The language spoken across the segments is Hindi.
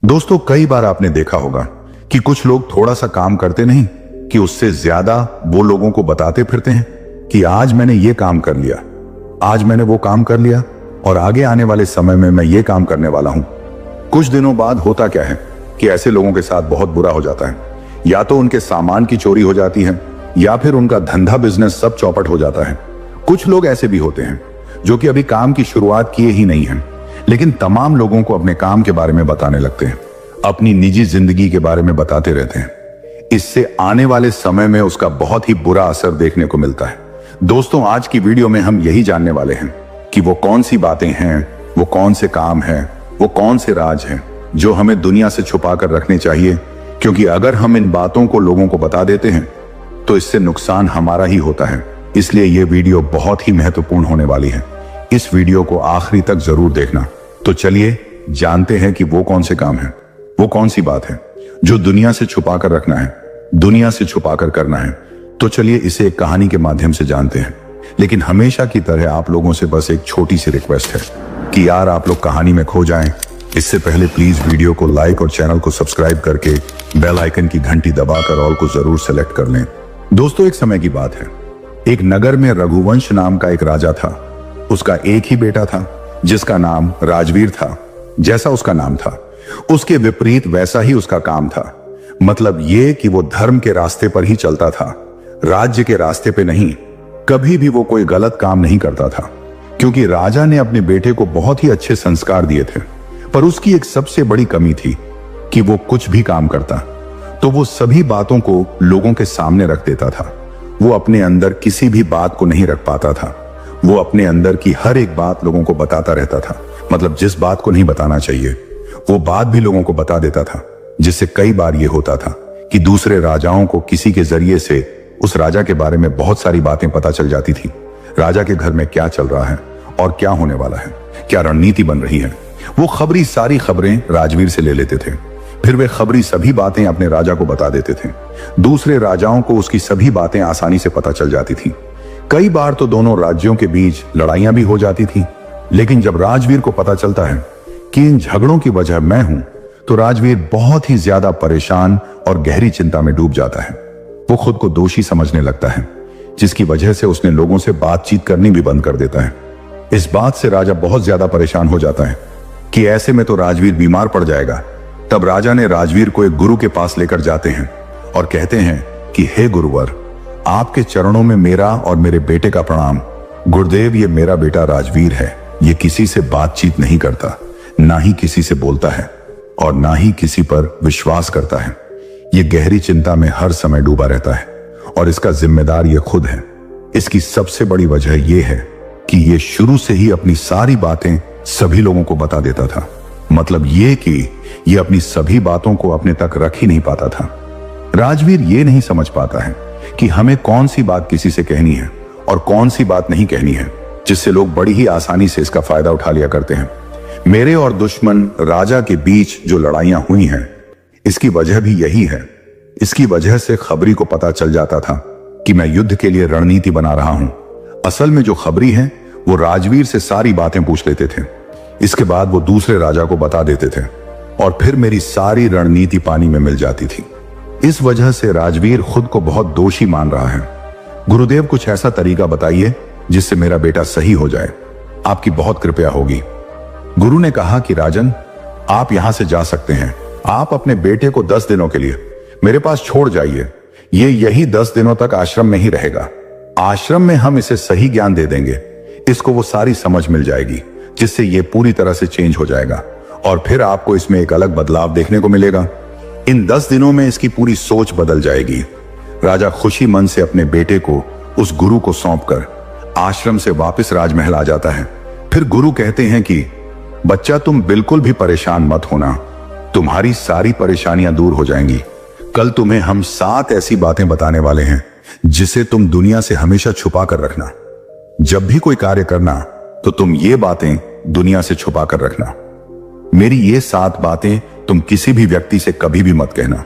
दोस्तों, कई बार आपने देखा होगा कि कुछ लोग थोड़ा सा काम करते नहीं कि उससे ज्यादा वो लोगों को बताते फिरते हैं कि आज मैंने ये काम कर लिया, आज मैंने वो काम कर लिया और आगे आने वाले समय में मैं ये काम करने वाला हूं। कुछ दिनों बाद होता क्या है कि ऐसे लोगों के साथ बहुत बुरा हो जाता है। या तो उनके सामान की चोरी हो जाती है या फिर उनका धंधा बिजनेस सब चौपट हो जाता है। कुछ लोग ऐसे भी होते हैं जो कि अभी काम की शुरुआत किए ही नहीं है, लेकिन तमाम लोगों को अपने काम के बारे में बताने लगते हैं, अपनी निजी जिंदगी के बारे में बताते रहते हैं। इससे आने वाले समय में उसका बहुत ही बुरा असर देखने को मिलता है। दोस्तों, आज की वीडियो में हम यही जानने वाले हैं कि वो कौन सी बातें हैं, वो कौन से काम हैं, वो कौन से राज हैं जो हमें दुनिया से छुपा कर रखने चाहिए, क्योंकि अगर हम इन बातों को लोगों को बता देते हैं तो इससे नुकसान हमारा ही होता है। इसलिए यह वीडियो बहुत ही महत्वपूर्ण होने वाली है। इस वीडियो को आखिरी तक जरूर देखना। तो चलिए जानते हैं कि वो कौन से काम है, वो कौन सी बात है जो दुनिया से छुपा कर रखना है, दुनिया से छुपा कर करना है। तो चलिए इसे एक कहानी के माध्यम से जानते हैं। लेकिन हमेशा की तरह आप लोगों से बस एक छोटी सी रिक्वेस्ट है कि यार आप लोग कहानी में खो जाएं। इससे पहले प्लीज वीडियो को लाइक और चैनल को सब्सक्राइब करके बेल आइकन की घंटी दबाकर ऑल को जरूर सेलेक्ट कर लें। दोस्तों, एक समय की बात है, एक नगर में रघुवंश नाम का एक राजा था। उसका एक ही बेटा था जिसका नाम राजवीर था। जैसा उसका नाम था उसके विपरीत वैसा ही उसका काम था। मतलब ये कि वो धर्म के रास्ते पर ही चलता था, राज्य के रास्ते पे नहीं। कभी भी वो कोई गलत काम नहीं करता था, क्योंकि राजा ने अपने बेटे को बहुत ही अच्छे संस्कार दिए थे। पर उसकी एक सबसे बड़ी कमी थी कि वो कुछ भी काम करता तो वो सभी बातों को लोगों के सामने रख देता था। वो अपने अंदर किसी भी बात को नहीं रख पाता था। वो अपने अंदर की हर एक बात लोगों को बताता रहता था। मतलब जिस बात को नहीं बताना चाहिए वो बात भी लोगों को बता देता था, जिससे कई बार ये होता था कि दूसरे राजाओं को किसी के जरिए से उस राजा के बारे में बहुत सारी बातें पता चल जाती थी। राजा के घर में क्या चल रहा है और क्या होने वाला है, क्या रणनीति बन रही है। वो खबरी सारी खबरें राजवीर से ले लेते थे। फिर वे खबरी सभी बातें अपने राजा को बता देते थे। दूसरे राजाओं को उसकी सभी बातें आसानी से पता चल जाती थी। कई बार तो दोनों राज्यों के बीच लड़ाइयां भी हो जाती थी। लेकिन जब राजवीर को पता चलता है कि इन झगड़ों की वजह मैं हूं, तो राजवीर बहुत ही ज्यादा परेशान और गहरी चिंता में डूब जाता है। वो खुद को दोषी समझने लगता है, जिसकी वजह से उसने लोगों से बातचीत करनी भी बंद कर देता है। इस बात से राजा बहुत ज्यादा परेशान हो जाता है कि ऐसे में तो राजवीर बीमार पड़ जाएगा। तब राजा ने राजवीर को एक गुरु के पास लेकर जाते हैं और कहते हैं कि हे गुरुवर, आपके चरणों में मेरा और मेरे बेटे का प्रणाम। गुरुदेव, ये मेरा बेटा राजवीर है। ये किसी से बातचीत नहीं करता, ना ही किसी से बोलता है और ना ही किसी पर विश्वास करता है। ये गहरी चिंता में हर समय डूबा रहता है और इसका जिम्मेदार ये खुद है। इसकी सबसे बड़ी वजह यह है कि ये शुरू से ही अपनी सारी बातें सभी लोगों को बता देता था। मतलब ये कि ये अपनी सभी बातों को अपने तक रख ही नहीं पाता था। राजवीर ये नहीं समझ पाता है कि हमें कौन सी बात किसी से कहनी है और कौन सी बात नहीं कहनी है, जिससे लोग बड़ी ही आसानी से इसका फायदा उठा लिया करते हैं। मेरे और दुश्मन राजा के बीच जो लड़ाइयां हुई हैं, इसकी वजह भी यही है। इसकी वजह से खबरी को पता चल जाता था कि मैं युद्ध के लिए रणनीति बना रहा हूं। असल में जो खबरी है वो राजवीर से सारी बातें पूछ लेते थे। इसके बाद वो दूसरे राजा को बता देते थे और फिर मेरी सारी रणनीति पानी में मिल जाती थी। इस वजह से राजवीर खुद को बहुत दोषी मान रहा है। गुरुदेव, कुछ ऐसा तरीका बताइए जिससे मेरा बेटा सही हो जाए। आपकी बहुत कृपया होगी। गुरु ने कहा कि राजन, आप यहां से जा सकते हैं। आप अपने बेटे को 10 दिनों के लिए मेरे पास छोड़ जाइए। ये यही 10 दिनों तक आश्रम में ही रहेगा। आश्रम में हम इसे सही ज्ञान दे देंगे, इसको वो सारी समझ मिल जाएगी, जिससे ये पूरी तरह से चेंज हो जाएगा और फिर आपको इसमें एक अलग बदलाव देखने को मिलेगा। इन 10 दिनों में इसकी पूरी सोच बदल जाएगी। राजा खुशी मन से अपने बेटे को उस गुरु को सौंपकर आश्रम से वापस राजमहल आ जाता है। फिर गुरु कहते हैं कि बच्चा, तुम बिल्कुल भी परेशान मत होना, तुम्हारी सारी परेशानियां दूर हो जाएंगी। कल तुम्हें हम 7 ऐसी बातें बताने वाले हैं जिसे तुम दुनिया से हमेशा छुपा कर रखना। जब भी कोई कार्य करना तो तुम ये बातें दुनिया से छुपा कर रखना। मेरी ये 7 बातें तुम किसी भी व्यक्ति से कभी भी मत कहना।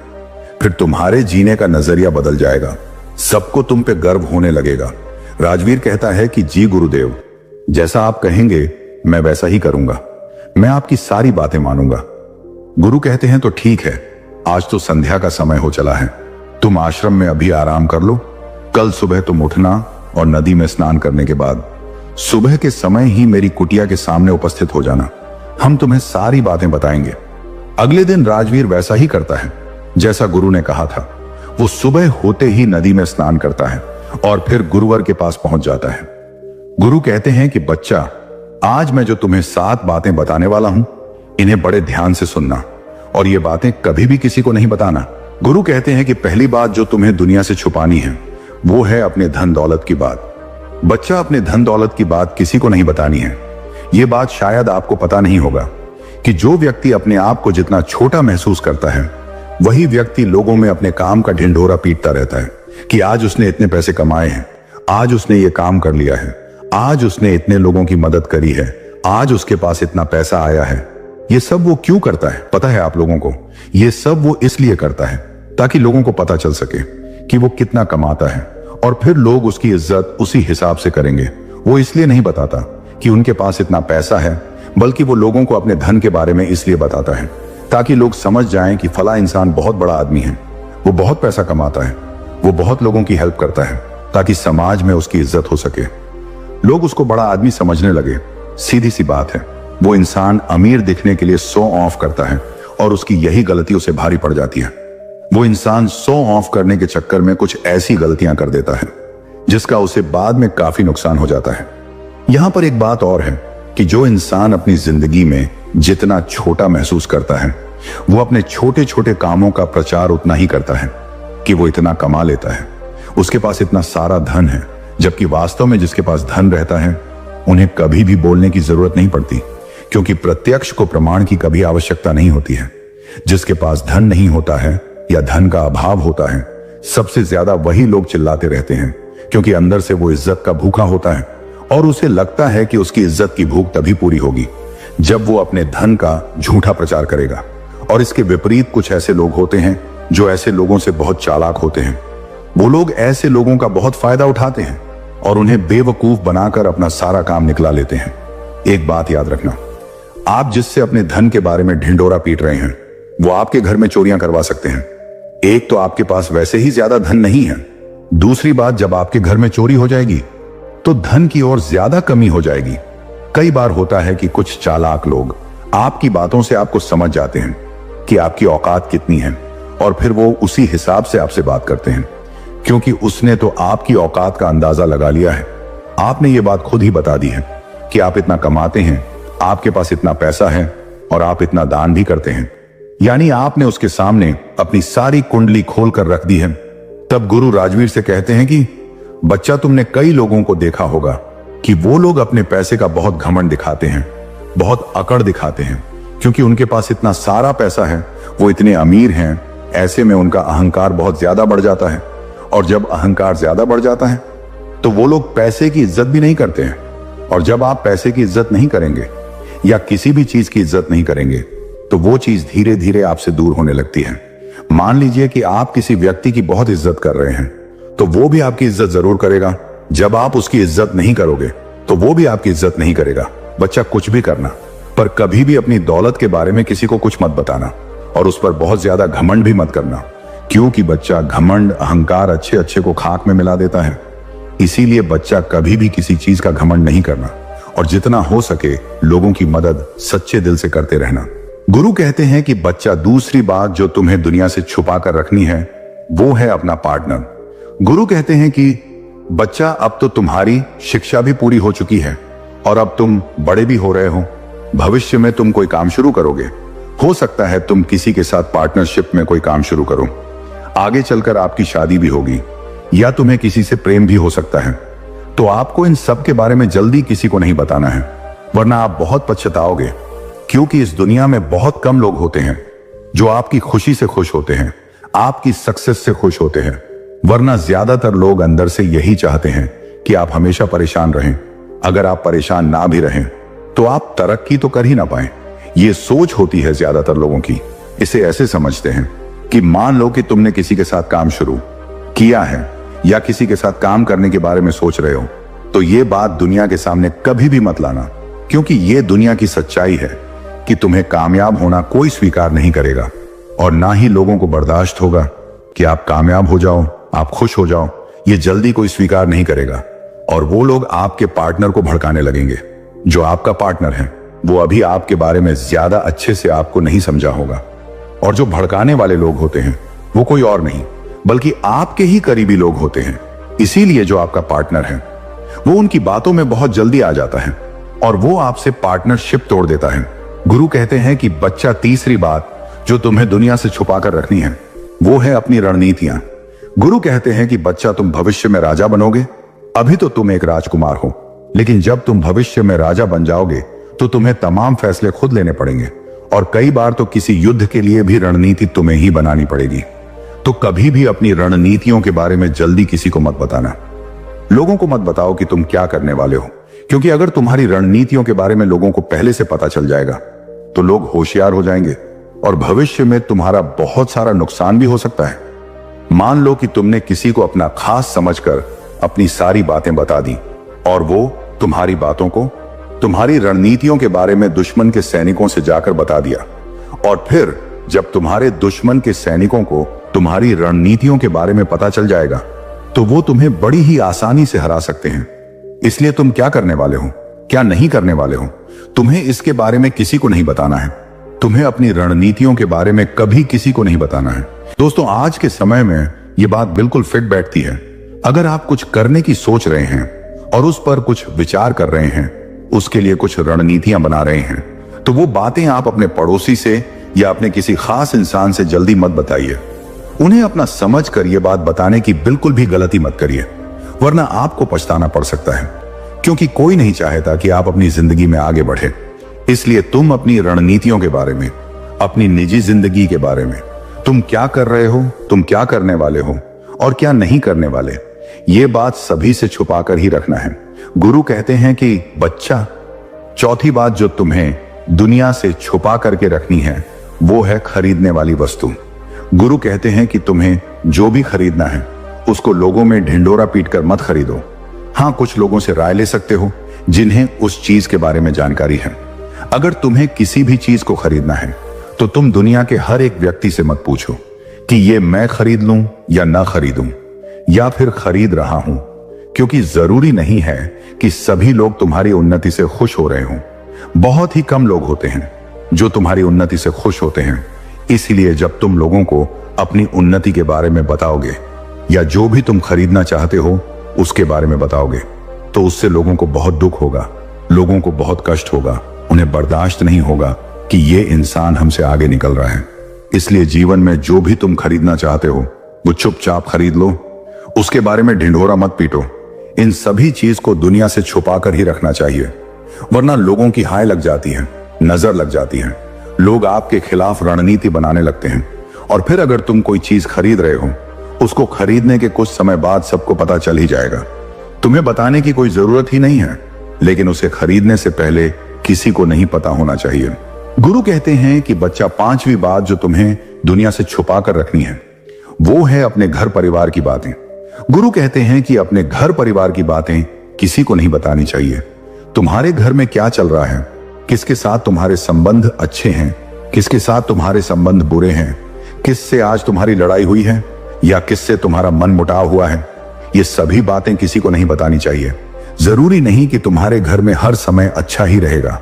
फिर तुम्हारे जीने का नजरिया बदल जाएगा, सबको तुम पे गर्व होने लगेगा। राजवीर कहता है कि जी गुरुदेव, जैसा आप कहेंगे मैं वैसा ही करूंगा। मैं आपकी सारी बातें मानूंगा। गुरु कहते हैं तो ठीक है, आज तो संध्या का समय हो चला है, तुम आश्रम में अभी आराम कर लो। कल सुबह तुम उठना और नदी में स्नान करने के बाद सुबह के समय ही मेरी कुटिया के सामने उपस्थित हो जाना। हम तुम्हें सारी बातें बताएंगे। अगले दिन राजवीर वैसा ही करता है जैसा गुरु ने कहा था। वो सुबह होते ही नदी में स्नान करता है और फिर गुरुवर के पास पहुंच जाता है। गुरु कहते हैं कि बच्चा, आज मैं जो तुम्हें 7 बातें बताने वाला हूं, इन्हें बड़े ध्यान से सुनना और ये बातें कभी भी किसी को नहीं बताना। गुरु कहते हैं कि पहली बात जो तुम्हें दुनिया से छुपानी है वो है अपने धन दौलत की बात। बच्चा, अपने धन दौलत की बात किसी को नहीं बतानी है। ये बात शायद आपको पता नहीं होगा कि जो व्यक्ति अपने आप को जितना छोटा महसूस करता है, वही व्यक्ति लोगों में अपने काम का ढिंढोरा पीटता रहता है कि आज उसने इतने पैसे कमाए हैं, आज उसने ये काम कर लिया है, आज उसने इतने लोगों की मदद करी है, आज उसके पास इतना पैसा आया है। ये सब वो क्यों करता है पता है आप लोगों को? ये सब वो इसलिए करता है ताकि लोगों को पता चल सके कि वो कितना कमाता है और फिर लोग उसकी इज्जत उसी हिसाब से करेंगे। वो इसलिए नहीं बताता कि उनके पास इतना पैसा है, बल्कि वो लोगों को अपने धन के बारे में इसलिए बताता है ताकि लोग समझ जाएं कि फला इंसान बहुत बड़ा आदमी है, वो बहुत पैसा कमाता है, वो बहुत लोगों की हेल्प करता है, ताकि समाज में उसकी इज्जत हो सके, लोग उसको बड़ा आदमी समझने लगे। सीधी सी बात है, वो इंसान अमीर दिखने के लिए शो ऑफ करता है और उसकी यही गलती उसे भारी पड़ जाती है। वो इंसान शो ऑफ करने के चक्कर में कुछ ऐसी गलतियां कर देता है जिसका उसे बाद में काफी नुकसान हो जाता है। यहां पर एक बात और है कि जो इंसान अपनी जिंदगी में जितना छोटा महसूस करता है, वो अपने छोटे छोटे कामों का प्रचार उतना ही करता है कि वो इतना कमा लेता है, उसके पास इतना सारा धन है, जबकि वास्तव में जिसके पास धन रहता है उन्हें कभी भी बोलने की जरूरत नहीं पड़ती, क्योंकि प्रत्यक्ष को प्रमाण की कभी आवश्यकता नहीं होती है। जिसके पास धन नहीं होता है या धन का अभाव होता है, सबसे ज्यादा वही लोग चिल्लाते रहते हैं, क्योंकि अंदर से वो इज्जत का भूखा होता है और उसे लगता है कि उसकी इज्जत की भूख तभी पूरी होगी जब वो अपने धन का झूठा प्रचार करेगा। और इसके विपरीत कुछ ऐसे लोग होते हैं जो ऐसे लोगों से बहुत चालाक होते हैं। वो लोग ऐसे लोगों का बहुत फायदा उठाते हैं और उन्हें बेवकूफ बनाकर अपना सारा काम निकला लेते हैं। एक बात याद रखना, आप जिससे अपने धन के बारे में ढिंडोरा पीट रहे हैं, वो आपके घर में चोरियां करवा सकते हैं। एक तो आपके पास वैसे ही ज्यादा धन नहीं है, दूसरी बात, जब आपके घर में चोरी हो जाएगी तो धन की ओर ज्यादा कमी हो जाएगी। कई बार होता है कि कुछ चालाक लोग आपकी बातों से आपको समझ जाते हैं कि आपकी औकात कितनी है और फिर वो उसी हिसाब से आपसे बात करते हैं, क्योंकि उसने तो आपकी औकात का अंदाजा लगा लिया है। आपने ये बात खुद ही बता दी है कि आप इतना कमाते हैं, आपके पास इतना पैसा है और आप इतना दान भी करते हैं, यानी आपने उसके सामने अपनी सारी कुंडली खोल कर रख दी है। तब गुरु राजवीर से कहते हैं कि बच्चा, तुमने कई लोगों को देखा होगा कि वो लोग अपने पैसे का बहुत घमंड दिखाते हैं, बहुत अकड़ दिखाते हैं, क्योंकि उनके पास इतना सारा पैसा है, वो इतने अमीर हैं, ऐसे में उनका अहंकार बहुत ज्यादा बढ़ जाता है। और जब अहंकार ज्यादा बढ़ जाता है तो वो लोग पैसे की इज्जत भी नहीं करते हैं, और जब आप पैसे की इज्जत नहीं करेंगे या किसी भी चीज की इज्जत नहीं करेंगे तो वो चीज धीरे धीरे आपसे दूर होने लगती है। मान लीजिए कि आप किसी व्यक्ति की बहुत इज्जत कर रहे हैं, तो वो भी आपकी इज्जत जरूर करेगा। जब आप उसकी इज्जत नहीं करोगे तो वो भी आपकी इज्जत नहीं करेगा। बच्चा, कुछ भी करना, पर कभी भी अपनी दौलत के बारे में किसी को कुछ मत बताना और उस पर बहुत ज्यादा घमंड भी मत करना, क्योंकि बच्चा, घमंड, अहंकार अच्छे अच्छे को खाक में मिला देता है। इसीलिए बच्चा, कभी भी किसी चीज का घमंड नहीं करना और जितना हो सके लोगों की मदद सच्चे दिल से करते रहना। गुरु कहते हैं कि बच्चा, दूसरी बात जो तुम्हें दुनिया से छुपा कर रखनी है वो है अपना पार्टनर। गुरु कहते हैं कि बच्चा, अब तो तुम्हारी शिक्षा भी पूरी हो चुकी है और अब तुम बड़े भी हो रहे हो। भविष्य में तुम कोई काम शुरू करोगे, हो सकता है तुम किसी के साथ पार्टनरशिप में कोई काम शुरू करो, आगे चलकर आपकी शादी भी होगी या तुम्हें किसी से प्रेम भी हो सकता है। तो आपको इन सब के बारे में जल्दी किसी को नहीं बताना है, वरना आप बहुत पछताओगे, क्योंकि इस दुनिया में बहुत कम लोग होते हैं जो आपकी खुशी से खुश होते हैं, आपकी सक्सेस से खुश होते हैं, वरना ज्यादातर लोग अंदर से यही चाहते हैं कि आप हमेशा परेशान रहें। अगर आप परेशान ना भी रहें तो आप तरक्की तो कर ही ना पाए। ये सोच होती है ज्यादातर लोगों की। इसे ऐसे समझते हैं कि मान लो कि तुमने किसी के साथ काम शुरू किया है या किसी के साथ काम करने के बारे में सोच रहे हो, तो ये बात दुनिया के सामने कभी भी मत लाना, क्योंकि ये दुनिया की सच्चाई है कि तुम्हें कामयाब होना कोई स्वीकार नहीं करेगा, और ना ही लोगों को बर्दाश्त होगा कि आप कामयाब हो जाओ, आप खुश हो जाओ। ये जल्दी कोई स्वीकार नहीं करेगा, और वो लोग आपके पार्टनर को भड़काने लगेंगे। जो आपका पार्टनर है वो अभी आपके बारे में ज्यादा अच्छे से आपको नहीं समझा होगा, और जो भड़काने वाले लोग होते हैं वो कोई और नहीं बल्कि आपके ही करीबी लोग होते हैं। इसीलिए जो आपका पार्टनर है वो उनकी बातों में बहुत जल्दी आ जाता है और वो आपसे पार्टनरशिप तोड़ देता है। गुरु कहते हैं कि बच्चा, तीसरी बात जो तुम्हें दुनिया से छुपा कर रखनी है वो है अपनी रणनीतियां। गुरु कहते हैं कि बच्चा, तुम भविष्य में राजा बनोगे। अभी तो तुम एक राजकुमार हो, लेकिन जब तुम भविष्य में राजा बन जाओगे तो तुम्हें तमाम फैसले खुद लेने पड़ेंगे, और कई बार तो किसी युद्ध के लिए भी रणनीति तुम्हें ही बनानी पड़ेगी। तो कभी भी अपनी रणनीतियों के बारे में जल्दी किसी को मत बताना। लोगों को मत बताओ कि तुम क्या करने वाले हो, क्योंकि अगर तुम्हारी रणनीतियों के बारे में लोगों को पहले से पता चल जाएगा तो लोग होशियार हो जाएंगे और भविष्य में तुम्हारा बहुत सारा नुकसान भी हो सकता है। मान लो कि तुमने किसी को अपना खास समझकर अपनी सारी बातें बता दी, और वो तुम्हारी बातों को, तुम्हारी रणनीतियों के बारे में दुश्मन के सैनिकों से जाकर बता दिया, और फिर जब तुम्हारे दुश्मन के सैनिकों को तुम्हारी रणनीतियों के बारे में पता चल जाएगा तो वो तुम्हें बड़ी ही आसानी से हरा सकते हैं। इसलिए तुम क्या करने वाले हो, क्या नहीं करने वाले हो, तुम्हें इसके बारे में किसी को नहीं बताना है। तुम्हें अपनी रणनीतियों के बारे में कभी किसी को नहीं बताना है। दोस्तों, आज के समय में यह बात बिल्कुल फिट बैठती है। अगर आप कुछ करने की सोच रहे हैं और उस पर कुछ विचार कर रहे हैं, उसके लिए कुछ रणनीतियां बना रहे हैं, तो वो बातें आप अपने पड़ोसी से या अपने किसी खास इंसान से जल्दी मत बताइए। उन्हें अपना समझ कर यह बात बताने की बिल्कुल भी गलती मत करिए, वरना आपको पछताना पड़ सकता है, क्योंकि कोई नहीं चाहता कि आप अपनी जिंदगी में आगे बढ़े। इसलिए तुम अपनी रणनीतियों के बारे में, अपनी निजी जिंदगी के बारे में, तुम क्या कर रहे हो, तुम क्या करने वाले हो और क्या नहीं करने वाले, ये बात सभी से छुपाकर ही रखना है। गुरु कहते हैं कि बच्चा, चौथी बात जो तुम्हें दुनिया से छुपा करके रखनी है वो है खरीदने वाली वस्तु। गुरु कहते हैं कि तुम्हें जो भी खरीदना है उसको लोगों में ढिंडोरा पीटकर मत खरीदो। हाँ, कुछ लोगों से राय ले सकते हो जिन्हें उस चीज के बारे में जानकारी है। अगर तुम्हें किसी भी चीज को खरीदना है तो तुम दुनिया के हर एक व्यक्ति से मत पूछो कि ये मैं खरीद लूं या ना खरीदूं, या फिर खरीद रहा हूं, क्योंकि जरूरी नहीं है कि सभी लोग तुम्हारी उन्नति से खुश हो रहे हों। बहुत ही कम लोग होते हैं जो तुम्हारी उन्नति से खुश होते हैं। इसलिए जब तुम लोगों को अपनी उन्नति के बारे में बताओगे या जो भी तुम खरीदना चाहते हो उसके बारे में बताओगे तो उससे लोगों को बहुत दुख होगा, लोगों को बहुत कष्ट होगा, उन्हें बर्दाश्त नहीं होगा कि ये इंसान हमसे आगे निकल रहा है। इसलिए जीवन में जो भी तुम खरीदना चाहते हो वो चुपचाप खरीद लो, उसके बारे में ढिंढोरा मत पीटो। इन सभी चीज को दुनिया से छुपा कर ही रखना चाहिए, वरना लोगों की हाय लग जाती है, नजर लग जाती है, लोग आपके खिलाफ रणनीति बनाने लगते हैं, और फिर अगर तुम कोई चीज खरीद रहे हो उसको खरीदने के कुछ समय बाद सबको पता चल ही जाएगा। तुम्हें बताने की कोई जरूरत ही नहीं है, लेकिन उसे खरीदने से पहले किसी को नहीं पता होना चाहिए। गुरु कहते हैं कि बच्चा, पांचवी बात जो तुम्हें दुनिया से छुपा कर रखनी है वो है अपने घर परिवार की बातें। गुरु कहते हैं कि अपने घर परिवार की बातें किसी को नहीं बतानी चाहिए। तुम्हारे घर में क्या चल रहा है, किसके साथ तुम्हारे संबंध अच्छे हैं, किसके साथ तुम्हारे संबंध बुरे हैं, किससे आज तुम्हारी लड़ाई हुई है या किससे तुम्हारा मन मुटाव हुआ है, ये सभी बातें किसी को नहीं बतानी चाहिए। जरूरी नहीं कि तुम्हारे घर में हर समय अच्छा ही रहेगा,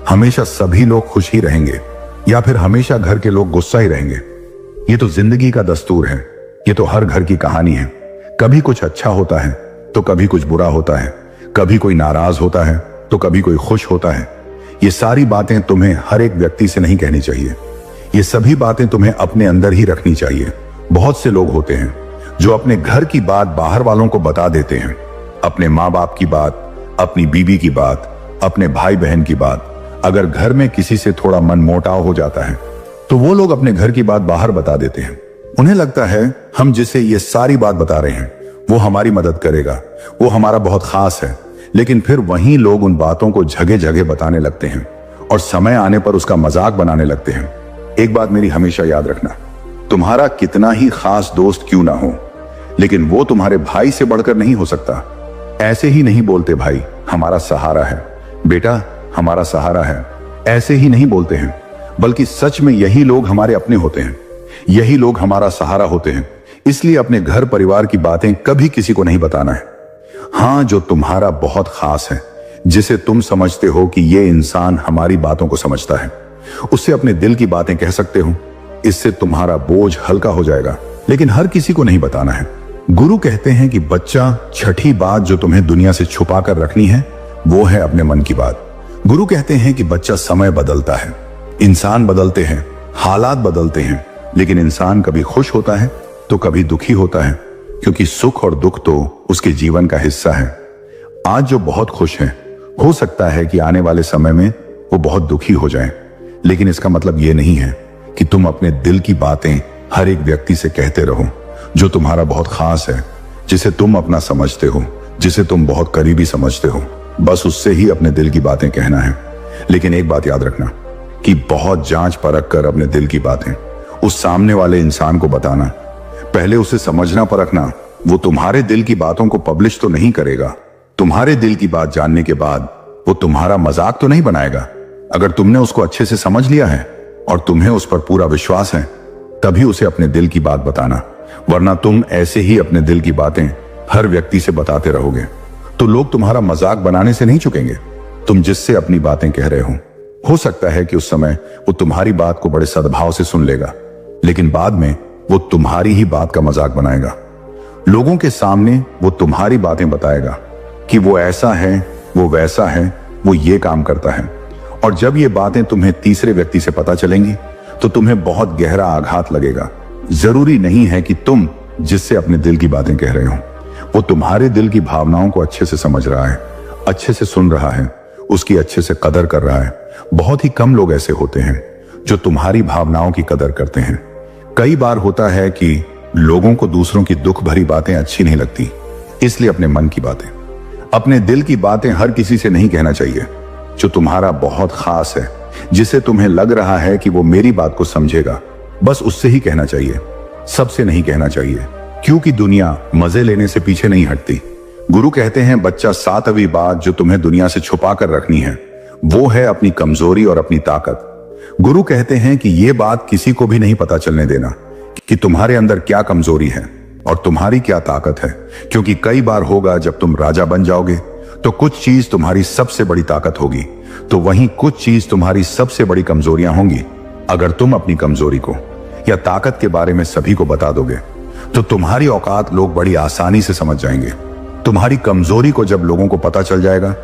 हमेशा सभी लोग खुश ही रहेंगे, या फिर हमेशा घर के लोग गुस्सा ही रहेंगे। ये तो जिंदगी का दस्तूर है, ये तो हर घर की कहानी है। कभी कुछ अच्छा होता है तो कभी कुछ बुरा होता है, कभी कोई नाराज होता है तो कभी कोई खुश होता है। ये सारी बातें तुम्हें हर एक व्यक्ति से नहीं कहनी चाहिए, ये सभी बातें तुम्हें अपने अंदर ही रखनी चाहिए। बहुत से लोग होते हैं जो अपने घर की बात बाहर वालों को बता देते हैं, अपने माँ बाप की बात, अपनी बीवी की बात, अपने भाई बहन की बात। अगर घर में किसी से थोड़ा मन मोटाव हो जाता है तो वो लोग अपने घर की बात बाहर बता देते हैं। उन्हें लगता है हम जिसे ये सारी बात बता रहे हैं वो हमारी मदद करेगा, वो हमारा बहुत खास है, लेकिन फिर वहीं लोग उन बातों को जगह जगह बताने लगते हैं और समय आने पर उसका मजाक बनाने लगते हैं। एक बात मेरी हमेशा याद रखना, तुम्हारा कितना ही खास दोस्त क्यों ना हो, लेकिन वो तुम्हारे भाई से बढ़कर नहीं हो सकता। ऐसे ही नहीं बोलते भाई हमारा सहारा है, बेटा हमारा सहारा है, ऐसे ही नहीं बोलते हैं, बल्कि सच में यही लोग हमारे अपने होते हैं, यही लोग हमारा सहारा होते हैं। इसलिए अपने घर परिवार की बातें कभी किसी को नहीं बताना है। हाँ, जो तुम्हारा बहुत खास है, जिसे तुम समझते हो कि ये इंसान हमारी बातों को समझता है, उससे अपने दिल की बातें कह सकते हो। इससे तुम्हारा बोझ हल्का हो जाएगा। लेकिन हर किसी को नहीं बताना है। गुरु कहते हैं कि बच्चा, छठी बात जो तुम्हें दुनिया से छुपा कर रखनी है वो है अपने मन की बात। गुरु कहते हैं कि बच्चा, समय बदलता है, इंसान बदलते हैं, हालात बदलते हैं, लेकिन इंसान कभी खुश होता है तो कभी दुखी होता है, क्योंकि सुख और दुख तो उसके जीवन का हिस्सा है। आज जो बहुत खुश है, हो सकता है कि आने वाले समय में वो बहुत दुखी हो जाए, लेकिन इसका मतलब ये नहीं है कि तुम अपने दिल की बातें हर एक व्यक्ति से कहते रहो जो तुम्हारा बहुत खास है, जिसे तुम अपना समझते हो, जिसे तुम बहुत करीबी समझते हो। बस उससे ही अपने दिल की बातें कहना है। लेकिन एक बात याद रखना कि बहुत जांच परख कर अपने दिल की बातें उस सामने वाले इंसान को बताना। पहले उसे समझना परखना। वो तुम्हारे दिल की बातों को पब्लिश तो नहीं करेगा। तुम्हारे दिल की बात जानने के बाद वो तुम्हारा मजाक तो नहीं बनाएगा। अगर तुमने उसको अच्छे से समझ लिया है और तुम्हें उस पर पूरा विश्वास है, तभी उसे अपने दिल की बात बताना। वरना तुम ऐसे ही अपने दिल की बातें हर व्यक्ति से बताते रहोगे तो लोग तुम्हारा मजाक बनाने से नहीं चुकेंगे। तुम जिससे अपनी बातें कह रहे हो सकता है कि उस समय वो तुम्हारी बात को बड़े सद्भाव से सुन लेगा, लेकिन बाद में वो तुम्हारी ही बात का मजाक बनाएगा। लोगों के सामने वो तुम्हारी बातें बताएगा कि वो ऐसा है, वो वैसा है, वो ये काम करता है। और जब ये बातें तुम्हें तीसरे व्यक्ति से पता चलेंगी तो तुम्हें बहुत गहरा आघात लगेगा। जरूरी नहीं है कि तुम जिससे अपने दिल की बातें कह रहे हो वो तुम्हारे दिल की भावनाओं को अच्छे से समझ रहा है, अच्छे से सुन रहा है, उसकी अच्छे से कदर कर रहा है। बहुत ही कम लोग ऐसे होते हैं जो तुम्हारी भावनाओं की कदर करते हैं। कई बार होता है कि लोगों को दूसरों की दुख भरी बातें अच्छी नहीं लगती, इसलिए अपने मन की बातें, अपने दिल की बातें हर किसी से नहीं कहना चाहिए। जो तुम्हारा बहुत खास है, जिसे तुम्हें लग रहा है कि वो मेरी बात को समझेगा, बस उससे ही कहना चाहिए, सबसे नहीं कहना चाहिए, क्योंकि दुनिया मजे लेने से पीछे नहीं हटती। गुरु कहते हैं, बच्चा, सातवीं बात जो तुम्हें दुनिया से छुपा कर रखनी है वो है अपनी कमजोरी और अपनी ताकत। गुरु कहते हैं कि ये बात किसी को भी नहीं पता चलने देना कि तुम्हारे अंदर क्या कमजोरी है और तुम्हारी क्या ताकत है, क्योंकि कई बार होगा जब तुम राजा बन जाओगे तो कुछ चीज तुम्हारी सबसे बड़ी ताकत होगी, तो वहीं कुछ चीज तुम्हारी सबसे बड़ी कमजोरियां होंगी। अगर तुम अपनी कमजोरी को या ताकत के बारे में सभी को बता दोगे तो तुम्हारी औकात लोग बड़ी आसानी से समझ जाएंगे। तुम्हारी कमजोरी को जब लोगों को पता चल जाएगा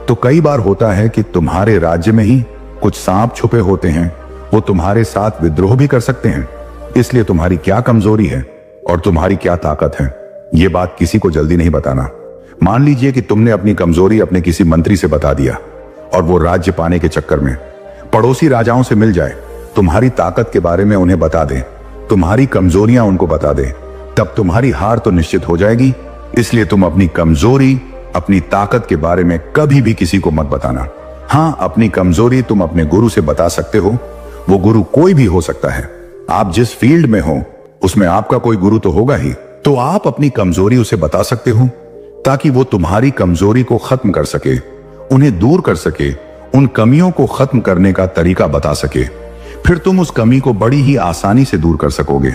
तो कई बार होता है कि तुम्हारे राज्य में ही कुछ सांप छुपे होते हैं, वो तुम्हारे साथ विद्रोह भी कर सकते हैं। इसलिए तुम्हारी क्या कमजोरी है और तुम्हारी क्या ताकत है, ये बात किसी को जल्दी नहीं बताना। मान लीजिए कि तुमने अपनी कमजोरी अपने किसी मंत्री से बता दिया और वो राज्य पाने के चक्कर में पड़ोसी राजाओं से मिल जाए, तुम्हारी ताकत के बारे में उन्हें बता दे, तुम्हारी कमजोरियां उनको बता दे, तब तुम्हारी हार तो निश्चित हो जाएगी। इसलिए तुम अपनी कमजोरी, अपनी ताकत के बारे में कभी भी किसी को मत बताना। हाँ, अपनी कमजोरी तुम अपने गुरु से बता सकते हो। वो गुरु कोई भी हो सकता है। आप जिस फील्ड में हो उसमें आपका कोई गुरु तो होगा ही, तो आप अपनी कमजोरी उसे बता सकते हो ताकि वो तुम्हारी कमजोरी को खत्म कर सके, उन्हें दूर कर सके, उन कमियों को खत्म करने का तरीका बता सके। फिर तुम उस कमी को बड़ी ही आसानी से दूर कर सकोगे।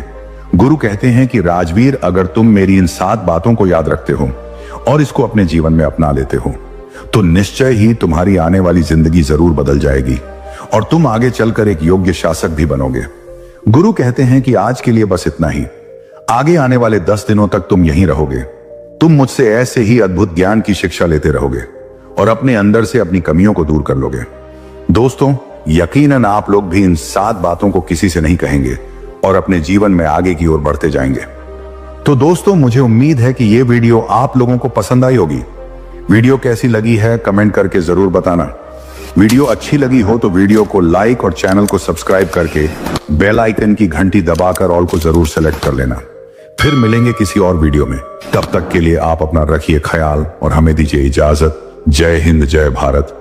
गुरु कहते हैं कि राजवीर, अगर तुम मेरी इन 7 बातों को याद रखते हो और इसको अपने जीवन में अपना लेते हो तो निश्चय ही तुम्हारी आने वाली जिंदगी जरूर बदल जाएगी और तुम आगे चलकर एक योग्य शासक भी बनोगे। गुरु कहते हैं कि आज के लिए बस इतना ही। आगे आने वाले 10 दिनों तक तुम यहीं रहोगे। तुम मुझसे ऐसे ही अद्भुत ज्ञान की शिक्षा लेते रहोगे और अपने अंदर से अपनी कमियों को दूर कर लोगे। दोस्तों, यकीनन आप लोग भी इन 7 बातों को किसी से नहीं कहेंगे और अपने जीवन में आगे की ओर बढ़ते जाएंगे। तो दोस्तों, मुझे उम्मीद है कि ये वीडियो आप लोगों को पसंद आई होगी। वीडियो कैसी लगी है कमेंट करके जरूर बताना। वीडियो अच्छी लगी हो तो वीडियो को लाइक और चैनल को सब्सक्राइब करके बेल आइकन की घंटी दबाकर ऑल को जरूर सेलेक्ट कर लेना। फिर मिलेंगे किसी और वीडियो में। तब तक के लिए आप अपना रखिए ख्याल और हमें दीजिए इजाजत। जय हिंद, जय भारत।